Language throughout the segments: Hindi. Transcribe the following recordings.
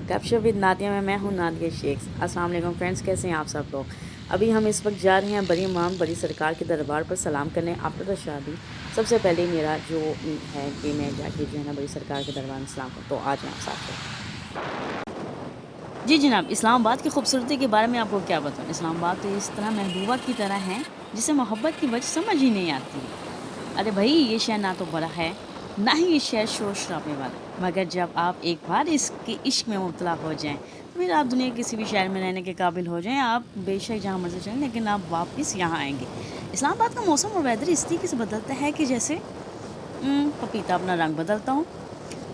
कैप्चर विद नादिया में मैं हूँ नादिया शेख। अस्सलाम वालेकुम फ्रेंड्स, कैसे हैं आप सब लोग। अभी हम इस वक्त जा रहे हैं बड़ी इमाम बड़ी सरकार के दरबार पर सलाम करने आफ्टर द शादी। सबसे पहले मेरा जो है कि मैं जाके जो है ना बड़ी सरकार के दरबार में सलाम करूँ। तो आज हैं आप साथ में। जी जनाब, इस्लामाबाद की खूबसूरती के बारे में आपको क्या बताऊँ। इस्लामाबाद तो इस तरह महबूबा की तरह है जिसे मोहब्बत की वजह समझ ही नहीं आती। अरे भाई, ये शहर ना तो बड़ा है, ना ही ये शहर शोर शराबे वाला, मगर जब आप एक बार इसके इश्क में मुब्तला हो जाएं तो फिर आप दुनिया के किसी भी शहर में रहने के काबिल हो जाएं। आप बेशक जहाँ मर्जी चलें, लेकिन आप वापस यहाँ आएंगे। इस्लामाबाद का मौसम और वेदर इस तरीके से बदलता है कि जैसे पपीता अपना रंग बदलता हूँ।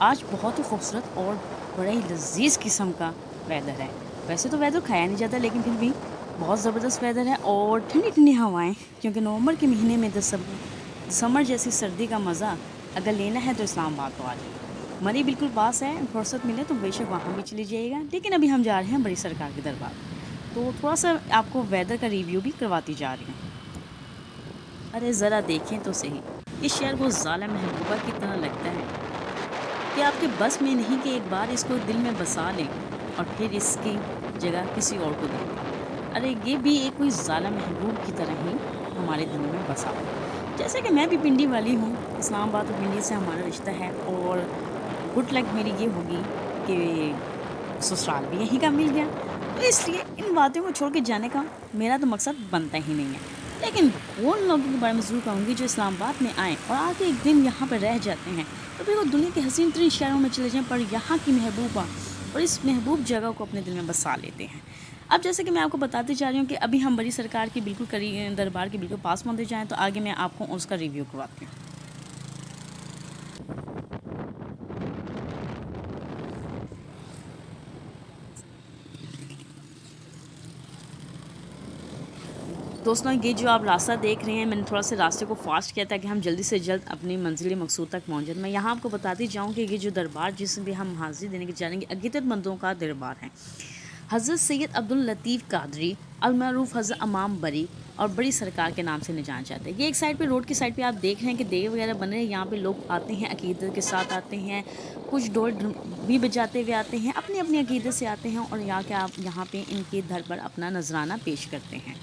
आज बहुत ही खूबसूरत और बड़े ही लजीज किस्म का वेदर है। वैसे तो वेदर खाया नहीं जाता, लेकिन फिर भी बहुत ज़बरदस्त वेदर है और ठंडी ठंडी हवाएं, क्योंकि नवंबर के महीने में समर जैसी सर्दी का मज़ा अगर लेना है तो इस्लामाबाद तो आ जाए। मरी बिल्कुल पास है, फुर्सत मिले तो बेशक वहाँ भी चली जाइएगा। लेकिन अभी हम जा रहे हैं बड़ी सरकार के दरबार, तो थोड़ा सा आपको वेदर का रिव्यू भी करवाती जा रही हूँ। अरे ज़रा देखें तो सही, इस शहर को ज़ालिम महबूबा की तरह लगता है कि आपके बस में नहीं कि एक बार इसको दिल में बसा लें और फिर इसकी जगह किसी और को दे दें। अरे ये भी एक कोई ज़ालिम महबूब की तरह ही हमारे दिलों में बसा हुआ। जैसे कि मैं भी पिंडी वाली हूँ, इस्लामाबाद और पिंडी से हमारा रिश्ता है, और गुड लक मेरी ये होगी कि ससुराल भी यहीं का मिल गया। तो इसलिए इन बातों को छोड़ के जाने का मेरा तो मकसद बनता ही नहीं है। लेकिन उन लोगों के बारे में ज़रूर कहूँगी जो इस्लामाबाद में आएँ और आके एक दिन यहाँ पर रह जाते हैं, तो फिर वो दुनिया के हसीन तरीन शहरों में चले जाएँ, पर यहाँ की महबूबा और इस महबूब जगह को अपने दिल में बसा लेते हैं। अब जैसे कि मैं आपको बताती जा रही हूँ कि अभी हम बड़ी सरकार की बिल्कुल दरबार के बिल्कुल पास पहुँचते जाएँ, तो आगे मैं आपको उसका रिव्यू करवाती हूँ। दोस्तों, ये जो आप रास्ता देख रहे हैं, मैंने थोड़ा सा रास्ते को फास्ट किया ताकि हम जल्दी से जल्द अपनी मंजिल मकसूद तक पहुँच जाए। मैं यहाँ आपको बताती जाऊँ कि ये जो दरबार जिसमें भी हम हाजिरी देने के जाएंगे, अक़ीदतमंदों का दरबार है। हज़रत सैयद अब्दुल लतीफ़ कादरी अलमरूफ़ हज़रत इमाम बरी और बड़ी सरकार के नाम से जाना जाते हैं। ये एक साइड पे रोड की साइड पे आप देख रहे हैं कि देर वगैरह बन रहे हैं। यहाँ पे लोग आते हैं, अक़ीदत के साथ आते हैं, कुछ ढोल भी बजाते हुए आते हैं, अपनी अपनी अक़ीदत से आते हैं, और यहाँ के आप यहाँ पे इनके दर पर अपना नजराना पेश करते हैं।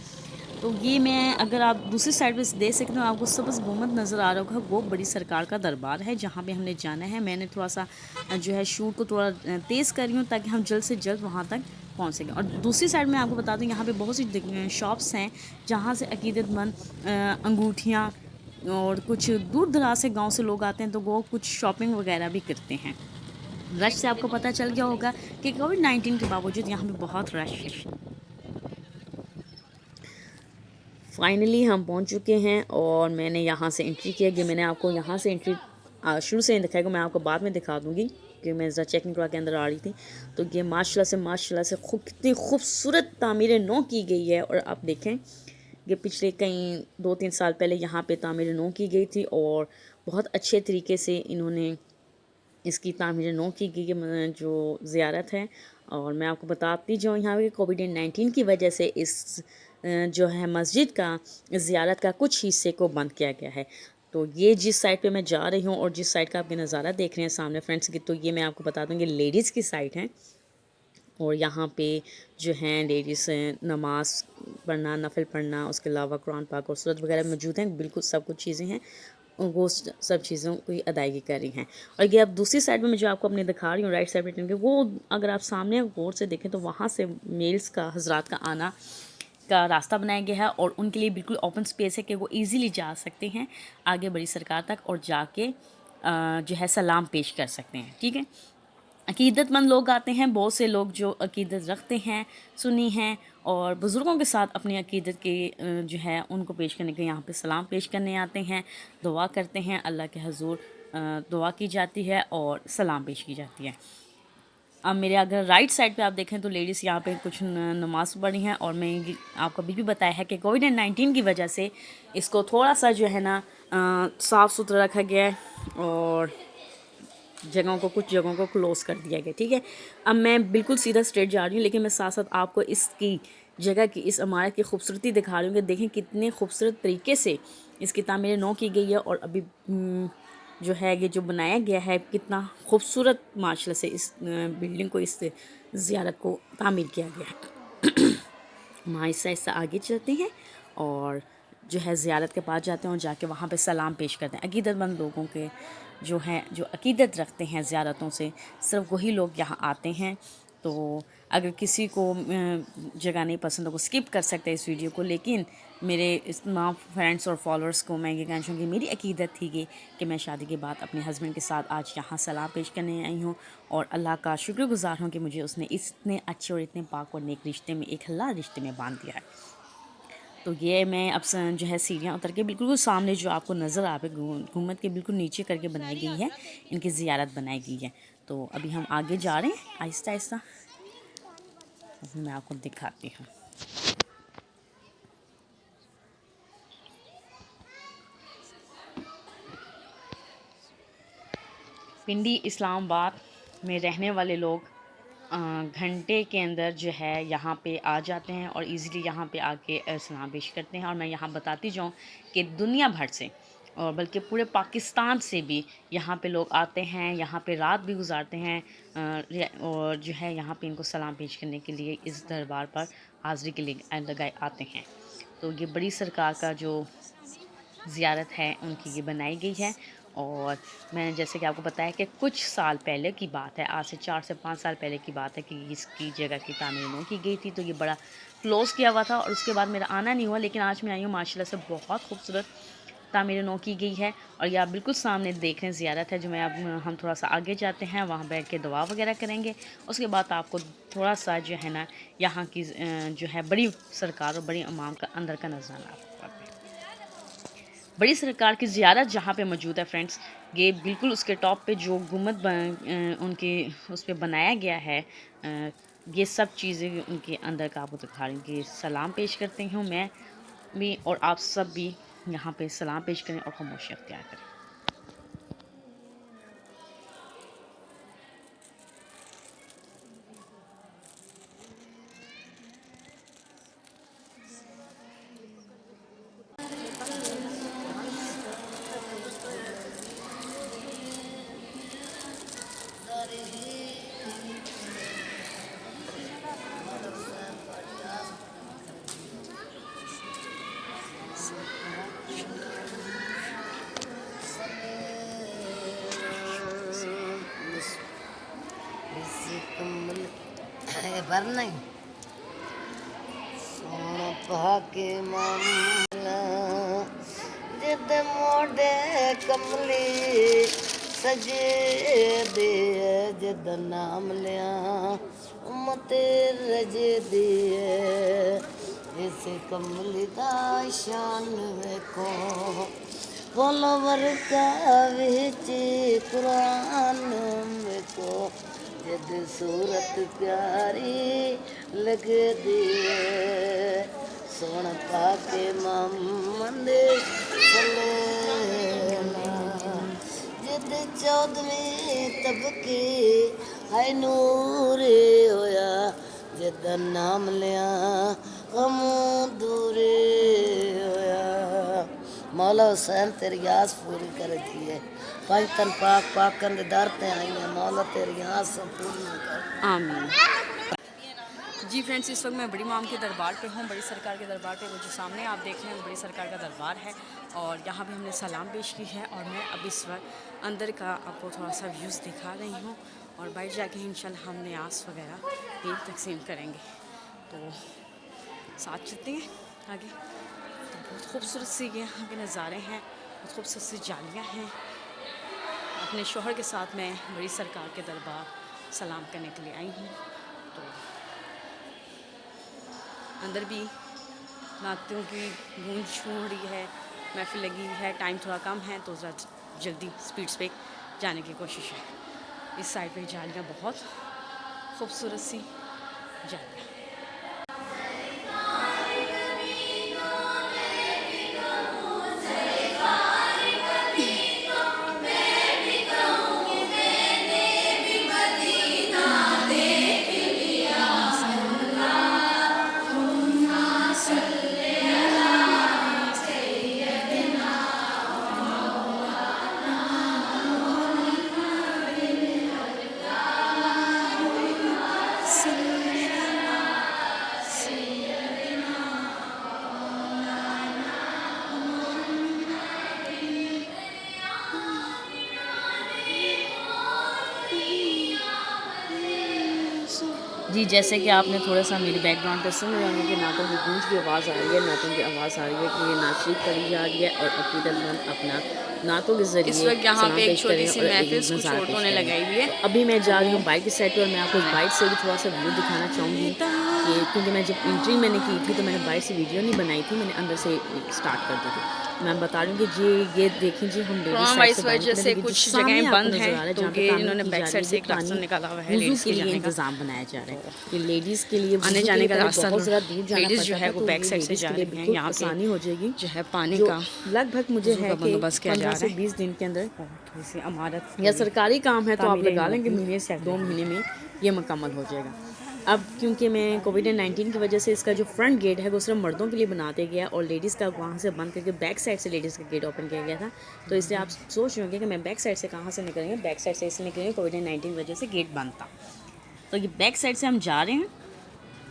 तो ये मैं अगर आप दूसरी साइड पे देख सकते हो, आपको सब्ज़ गुम्बद नज़र आ रहा होगा, वो बड़ी सरकार का दरबार है जहाँ पे हमने जाना है। मैंने थोड़ा सा जो है शूट को थोड़ा तेज़ कर रही हूँ ताकि हम जल्द से जल्द वहाँ तक पहुँच सकें। और दूसरी साइड में आपको बता दूँ, यहाँ पे बहुत सी शॉप्स हैं जहाँ से अक़ीदतमंद अंगूठियाँ और कुछ दूर दराज से गाँव से लोग आते हैं, तो वो कुछ शॉपिंग वगैरह भी करते हैं। रश से आपको पता चल गया होगा कि कोविड-19 के बावजूद यहाँ पे बहुत रश है। फाइनली हम पहुंच चुके हैं और मैंने यहाँ से एंट्री किया कि मैंने आपको यहाँ से एंट्री शुरू से नहीं दिखाएगा, मैं आपको बाद में दिखा दूँगी कि मैं ज़रा चेकिंग करवा के अंदर आ रही थी। तो ये माशाल्लाह से कितनी खूबसूरत तामीर नौ की गई है। और आप देखें, ये पिछले कई 2-3 साल पहले यहाँ पे तामीर नौ की गई थी और बहुत अच्छे तरीके से इन्होंने इसकी तामीर नौ की गई जो ज़ियारत है। और मैं आपको बताती जाऊँ, यहाँ पे कोविड-19 की वजह से इस जो है मस्जिद का ज़ियारत का कुछ हिस्से को बंद किया गया है। तो ये जिस साइड पे मैं जा रही हूँ और जिस साइड का आप ये नज़ारा देख रहे हैं सामने फ्रेंड्स की, तो ये मैं आपको बता दूँगी लेडीज़ की साइड है। और यहाँ पे जो हैं लेडीज़ नमाज़ पढ़ना, नफिल पढ़ना, उसके अलावा कुरान पाक और सूरत वगैरह मौजूद हैं। बिल्कुल सब कुछ चीज़ें हैं, वो सब चीज़ों की अदायगी कर रही हैं। और ये अब दूसरी साइड में मैं जो आपको अपने दिखा रही हूँ राइट साइड पे, वो अगर आप सामने गौर से देखें तो वहाँ से मेल्स का हजरात का आना का रास्ता बनाया गया है और उनके लिए बिल्कुल ओपन स्पेस है कि वो इजीली जा सकते हैं आगे बड़ी सरकार तक और जाके जो है सलाम पेश कर सकते हैं। ठीक है, अकीदतमंद लोग आते हैं, बहुत से लोग जो अकीदत रखते हैं, सुन्नी हैं और बुज़ुर्गों के साथ अपनी अकीदत के जो है उनको पेश करने के यहाँ पे सलाम पेश करने आते हैं, दुआ करते हैं, अल्लाह के हज़ूर दुआ की जाती है और सलाम पेश की जाती है। अब मेरे अगर राइट साइड पे आप देखें तो लेडीज़ यहाँ पे कुछ नमाज़ पढ़ी हैं। और मैं आपको अभी भी बताया है कि कोविड-19 की वजह से इसको थोड़ा सा जो है ना साफ़ सुथरा रखा गया है और कुछ जगहों को क्लोज़ कर दिया गया। ठीक है, अब मैं बिल्कुल सीधा स्ट्रेट जा रही हूँ, लेकिन मैं साथ साथ आपको इसकी जगह की, इस इमारत की खूबसूरती दिखा रही हूँ कि देखें कितने खूबसूरत तरीके से इसकी तामीर नौ की गई है। और अभी जो है ये जो बनाया गया है, कितना खूबसूरत माशाल्लाह से इस बिल्डिंग को, इस ज़ियारत को तामीर किया गया है। हम आहिस्ता आहिस्ता आगे चलते हैं और जो है ज़ियारत के पास जाते हैं और जाके वहाँ पे सलाम पेश करते हैं। अक़ीदतमंद लोगों के जो हैं, जो अक़ीदत रखते हैं ज़ियारतों से, सिर्फ वही लोग यहाँ आते हैं। तो अगर किसी को जगह नहीं पसंद तो वो स्किप कर सकते हैं इस वीडियो को, लेकिन मेरे इस तमाम फ्रेंड्स और फॉलोअर्स को मैं ये कहना चाहूँगी, मेरी अक़ीदत थी कि मैं शादी के बाद अपने हस्बैंड के साथ आज यहाँ सलाम पेश करने आई हूँ और अल्लाह का शुक्रगुज़ार हूँ कि मुझे उसने इतने अच्छे और इतने पाक और नेक रिश्ते में, एक हलाल रिश्ते में बांध दिया है। तो ये मैं अब जो है सीढ़ियाँ उतर के बिल्कुल सामने जो आपको नज़र आ रहा है, घूमत के बिल्कुल नीचे करके बनाई गई है, इनकी ज़ियारत बनाई गई है। तो अभी हम आगे जा रहे हैं आहिस्ता आहिस्ता, मैं आपको दिखाती हूँ। पिंडी इस्लामाबाद में रहने वाले लोग घंटे के अंदर जो है यहाँ पे आ जाते हैं और इजीली यहाँ पे आके सलाम पेश करते हैं। और मैं यहाँ बताती जाऊँ कि दुनिया भर से और बल्कि पूरे पाकिस्तान से भी यहाँ पे लोग आते हैं, यहाँ पे रात भी गुजारते हैं और जो है यहाँ पे इनको सलाम पेश करने के लिए इस दरबार पर हाज़िरी के लिए लगाए आते हैं। तो ये बड़ी सरकार का जो ज़ियारत है उनकी ये बनाई गई है। और मैंने जैसे कि आपको बताया कि कुछ साल पहले की बात है, आज से 4 से 5 साल पहले की बात है कि इसकी जगह की तामीर नहीं की गई थी। तो ये बड़ा क्लोज़ किया हुआ था और उसके बाद मेरा आना नहीं हुआ, लेकिन आज मैं आई हूँ। माशाल्लाह से बहुत खूबसूरत तामीर नौ की गई है और ये आप बिल्कुल सामने देख रहे हैं ज़ियारत है। जो मैं अब हम थोड़ा सा आगे जाते हैं, वहाँ बैठ के दुआ वगैरह करेंगे। उसके बाद आपको थोड़ा सा जो है ना यहाँ की जो है बड़ी सरकार और बड़ी इमाम का अंदर का नज़ारा आपको बड़ी सरकार की ज़ियारत जहाँ पे मौजूद है फ्रेंड्स, ये बिल्कुल उसके टॉप पे जो गुम्बद उनके उस पे बनाया गया है, ये सब चीज़ें उनके अंदर का आपको दिखा रही हूँ कि सलाम पेश करते हूँ मैं भी और आप सब भी यहाँ पे सलाम पेश करें और खामोशी अख्तियार करें। भरना ही सोन भागे मामला जिद मोड़े कमली सजे दे जिद नाम लिया उम्मते रजे दिए इस कमली दा शान वेखो फॉलोवर का विच कुरान वेखो जद सूरत प्यारी लगदी है सोन पाके मोहम्मद जद 14वें तबके है नूर होया जद नाम लिया हम दूरे होया। मौला हुसैन तेरी आस पूरी कर दी है, पाकिस्तान पाक पाकन दे दर ते आई हैं, मौला तेरी आस पूरी कर। आमीन। जी फ्रेंड्स, इस वक्त मैं बड़ी माम के दरबार पे हूँ, बड़ी सरकार के दरबार पे। वो जो सामने आप देख रहे हैं बड़ी सरकार का दरबार है और यहाँ पे हमने सलाम पेश की है। और मैं अब इस वक्त अंदर का आपको थोड़ा सा व्यूज़ दिखा रही हूँ और बाहर जाके इंशाल्लाह हम न्यास वगैरह भी तकसीम करेंगे। तो साथ चलते हैं आगे। तो बहुत खूबसूरत सी यहाँ के नज़ारे हैं, बहुत खूबसूरत सी जालियाँ हैं। अपने शोहर के साथ मैं बड़ी सरकार के दरबार सलाम करने के लिए आई हूँ। तो अंदर भी नातियों की गूंज हो रही है, महफिल लगी है। टाइम थोड़ा कम है तो ज़रा जल्दी स्पीड्स पे जाने की कोशिश है। इस साइड पे जालियाँ, बहुत खूबसूरत सी जालियाँ। जी, जैसे कि आपने थोड़ा-सा मेरे बैकग्राउंड पे सुन रहे होंगे कि नातों की गूंज की आवाज़ आ रही है, नातों की आवाज़ आ रही है कि ये नात पढ़ी जा रही है और अक़ीदतमंद अपना नातों के इस ज़रिए वक्त यहाँ सलाम पे एक पेश छोटी करेंगे सी और महफिल एक कुछ नज़ारा औरतों पेश ने करेंगे। लगाई हुई है। तो अभी मैं तो जा रही वो हूँ बाइट की साइड पे और मैं आपको इस बाइट से भी थोड़ा-सा व्यू दिखाना चाहूँगी कि क्योंकि मैं जब एंट्री मैंने की थी तो मैंने बाइट से वीडियो नहीं बनाई थी, मैंने अंदर से स्टार्ट कर दी थी। मैं बता रही हूँ कि ये देखें जी, हम लेडीज़ कोरोना साइड से वाइस दाएँ वजह निकले से देखिए, जो कुछ सामने जगहें आपको बंद नज़र हैं, आ रहा है तो जहाँ पे ये तामीर इन्होंने की बैक जा रही साइड है, से ये एक रास्ता पानी निकाला हुआ है वुज़ू लेडीज़ के के लिए जाने का। इंतज़ाम बनाया जा रहा है कि लेडीज़ के लिए आने वुज़ू के जाने लिए का पहले रास्ता बहुत ज़्यादा दूर जाना लेडीज़ जो पड़ता है था, वो तो बैक ये साइड से लेडीज़ जा के लिए रही हैं। बिल्कुल यहाँ पे आसानी हो जाएगी, जो है पानी जो का लगभग मुझे वज़ू है का कि बंदोबस्त किया जा 15 रहा से है। 20 दिन के अंदर, और थोड़ी सी इमारत या सरकारी काम है तो आप तामीर लगा लें कि इमारत महीने से चल 2 रही है। महीने में ये मुकम्मल हो जाएगा। अब क्योंकि मैं कोविड-19 की वजह से इसका जो फ्रंट गेट है वो सिर्फ मर्दों के लिए बना दिया गया और लेडीज़ का वहाँ से बंद करके बैक साइड से लेडीज़ का गेट ओपन किया गया था। तो इसलिए आप सोच रहे होंगे कि मैं बैक साइड से कहाँ से निकलेंगे, बैक साइड से इसलिए निकलेंगे कोविड-19 की वजह से गेट बंद था। तो ये बैक साइड से हम जा रहे हैं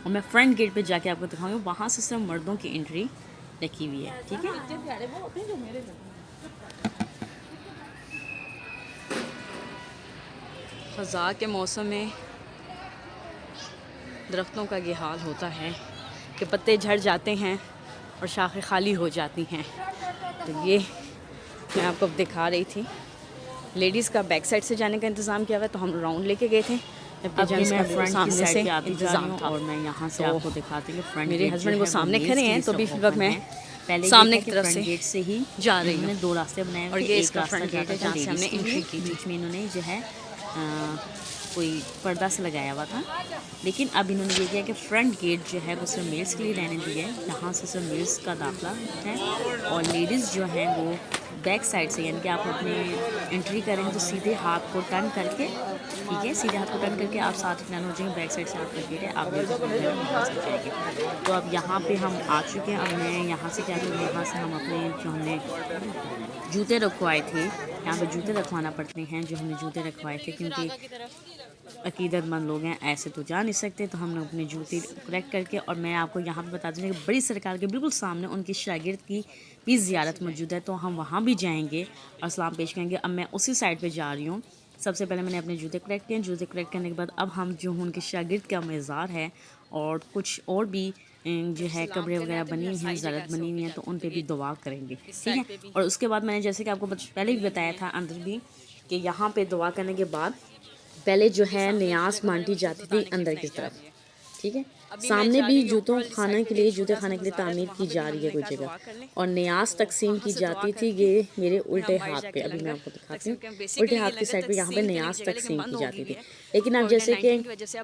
और मैं फ्रंट गेट पे जाके आपको दिखाऊंगी, वहाँ से सिर्फ मर्दों की एंट्री रखी हुई है, ठीक है। ख़ज़ा के मौसम में दरख्तों का ये हाल होता है कि पत्ते झड़ जाते हैं और शाखें खाली हो जाती हैं। तो ये मैं आपको अब दिखा रही थी, लेडीज़ का बैक साइड से जाने का इंतज़ाम किया हुआ है, तो हम राउंड लेके गए थे, जबकि अब जेंट्स मैं का बिल्कुल फ्रंट की सामने साइड से पे आती जा रही इंतज़ाम हूँ था। और मैं यहाँ से तो आपको दिखाती हूँ कि फ्रंट मेरे गेट जो हस्बैंड को है वो सामने मेल्स खड़े के लिए हैं, तो अभी सिर्फ वक्त ओपन मैं है। पहले ये सामने था की कि तरफ फ्रंट से गेट से ही जा रही इन्होंने हूँ 2 रास्ते बनाए और हुए थे, ये एक इसका रास्ता फ्रंट गेट जाता है था जहाँ से लेडीज़ हमने के लिए, एंट्री की थी। बीच में इन्होंने जो है कोई पर्दा से लगाया हुआ था, लेकिन अब इन्होंने ये किया कि फ्रंट गेट जो है वो सिर्फ मेल्स के लिए रहने दिया है, यहाँ से सिर्फ मेल्स का दाखिला है और लेडीज़ जो हैं वो बैक साइड से, यानी कि आप अपने एंट्री करेंगे तो सीधे हाथ को टर्न करके, ठीक है, सीधे हाथ को टर्न करके आप साथ टर्न हो जाएंगे, बैक साइड से आपका गेट है, आप यहाँ से जाएंगे। तो अब यहाँ पे हम आ चुके हैं, अब मैं यहाँ से क्या करूँ, यहाँ से हम अपने जो हमने जूते रखवाए थे, यहाँ पे जूते रखवाना पड़ते हैं, जो हमने जूते रखवाए थे क्योंकि अकीदतमंद लोग हैं, ऐसे तो जा नहीं सकते, तो हमने अपने जूते करेक्ट करके, और मैं आपको यहाँ पे बता दूँ कि बड़ी सरकार के बिल्कुल सामने उनकी शागिर्द की भी ज़ियारत मौजूद है, तो हम वहाँ भी जाएंगे और सलाम पेश करेंगे। अब मैं उसी साइड पे जा रही हूँ। सबसे पहले मैंने अपने जूते करेक्ट किए, जूते करेक्ट करने के बाद अब हम जो उनके शागिर्द का मज़ार है और कुछ और भी जो है कब्रें वगैरह बनी हुई हैं, ज़ारत बनी हुई हैं, तो उन पे भी दुआ करेंगे, ठीक है। और उसके बाद मैंने जैसे कि आपको पहले भी बताया था अंदर भी कि यहाँ पे दुआ करने के बाद पहले जो है न्यास बांटी जाती थी अंदर की तरफ, ठीक है। सामने भी जूतों खाने के लिए, जूते खाने के लिए तामीर की जा रही है कोई जगह, और न्यास तकसीम की जाती थी, ये मेरे उल्टे हाथ पे, अभी मैं आपको दिखाती हूँ, उल्टे हाथ की साइड पे यहाँ पे न्यास तकसीम की जाती थी। लेकिन अब जैसे कि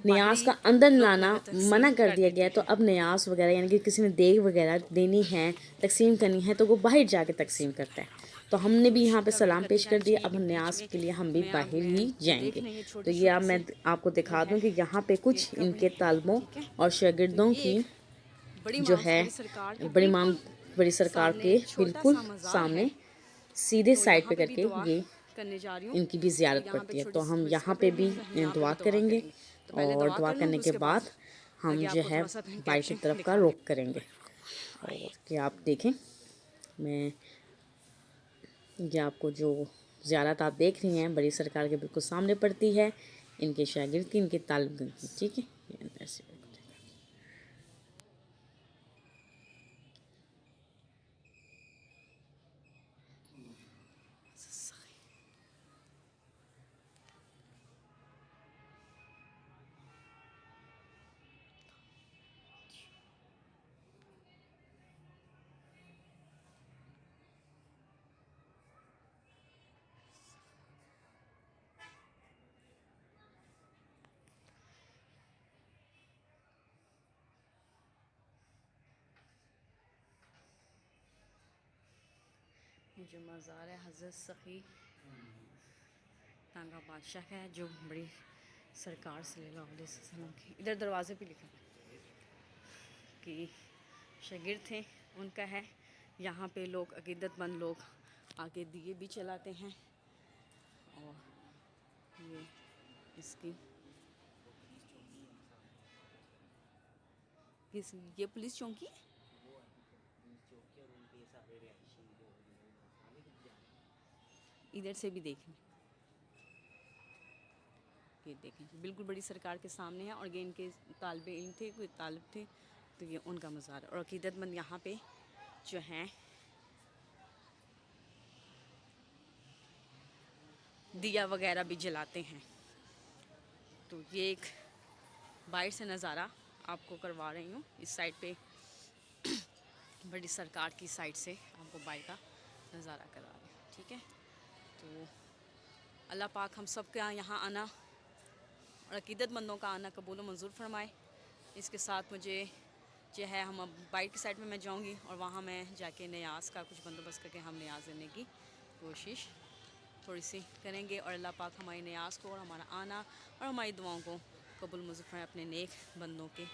न्यास का अंदर लाना मना कर दिया गया, तो अब न्यास वगैरह यानी कि किसी ने देग वगैरह देनी है, तकसीम करनी है, तो वो बाहर जाके तकसीम करता है। तो हमने भी यहाँ पे सलाम पेश कर दिया, अब न्यास के लिए हम भी बाहर ही जाएंगे। तो ये अब मैं आपको दिखा दूँ कि यहाँ पे कुछ इनके तालिबों और शागिर्दों की जो है बड़ी सरकार के बिल्कुल सामने सीधे साइड पे करके ये इनकी भी ज़ियारत पड़ती है। तो हम यहाँ पे भी दुआ करेंगे और दुआ करने के बाद हम जो है बाइट की तरफ का रुख करेंगे। और कि आप देखें, मैं ये आपको जो ज़ियारत आप देख रही हैं बड़ी सरकार के बिल्कुल सामने पड़ती है, इनके शागिर्द की, इनके तालिब की, ठीक है। ये अंदर से जो मज़ार है हज़रत सखी तांगा बादशाह का है, जो बड़ी सरकार सल्लल्लाहु अलैहि वसल्लम की, इधर दरवाजे पे लिखा कि शागिर्द थे उनका है। यहाँ पे लोग अकीदतमंद लोग आके दिए भी चलाते हैं। और ये इसकी ये पुलिस चौकी इधर से भी देख लें। ये देखें बिल्कुल बड़ी सरकार के सामने है, और ये इनके तालिबे इल्म थे, कोई तालिब थे, तो ये उनका मज़ार है। और अकीदतमंद यहाँ पे जो हैं दिया वगैरह भी जलाते हैं। तो ये एक बाहर से नज़ारा आपको करवा रही हूँ। इस साइड पे बड़ी सरकार की साइड से आपको बाहर का नज़ारा करवा रही हूँ, ठीक है। तो अल्लाह पाक हम सब का यहाँ आना और अकीदतमंदों का आना कबूल व मंजूर फरमाए। इसके साथ मुझे जो है, हम अब बाइक की साइड में मैं जाऊंगी और वहाँ मैं जाके न्याज का कुछ बंदोबस्त करके हम न्याज देने की कोशिश थोड़ी सी करेंगे। और अल्लाह पाक हमारी न्याज को और हमारा आना और हमारी दुआओं को कबूल मंजूर फरमाए अपने नेक बंदों के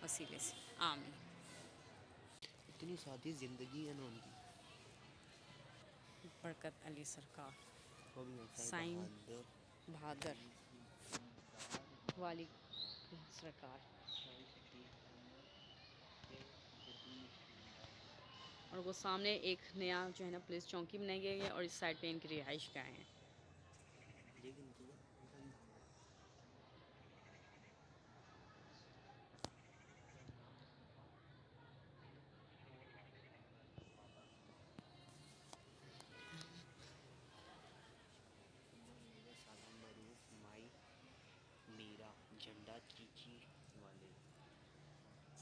वसीले से, आमीन। इतनी सादी ज़िंदगी है ना उनकी। बरकत अली सरकार, वो भी ऐसा ही साईं बहादुर। बहादुर वाली सरकार। और वो सामने एक नया जो है ना पुलिस चौकी बनाई गई है, और इस साइड पे इनकी रिहाइश गाहें हैं। लेकिन तो साला मरूफ माई मीरा झंडा चीची वाले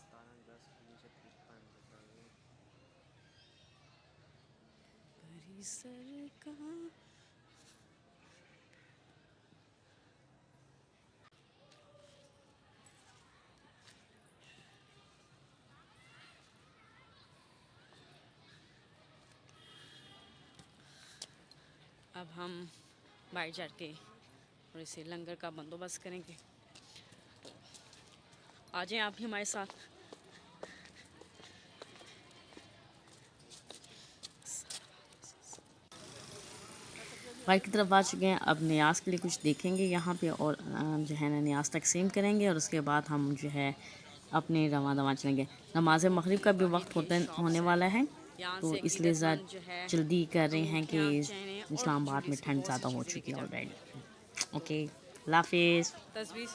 17/10/1953 बड़ी सरकार। अब हम बाहर जाके और इसे लंगर का बंदोबस्त करेंगे। आ जाएं आप भी हमारे साथ। बाइक की तरफ आ चुके हैं। अब न्याज के लिए कुछ देखेंगे यहाँ पे और जो है ना न्याज तकसीम करेंगे, और उसके बाद हम जो है अपने रवां दवां चलेंगे। नमाज मगरिब का भी वक्त होने वाला है, तो इसलिए जल्दी कर रहे हैं कि इस्लामाबाद में ठंड ज़्यादा हो चुकी है ऑलरेडी। ओके, अल्लाह हाफिज़। तस्वीर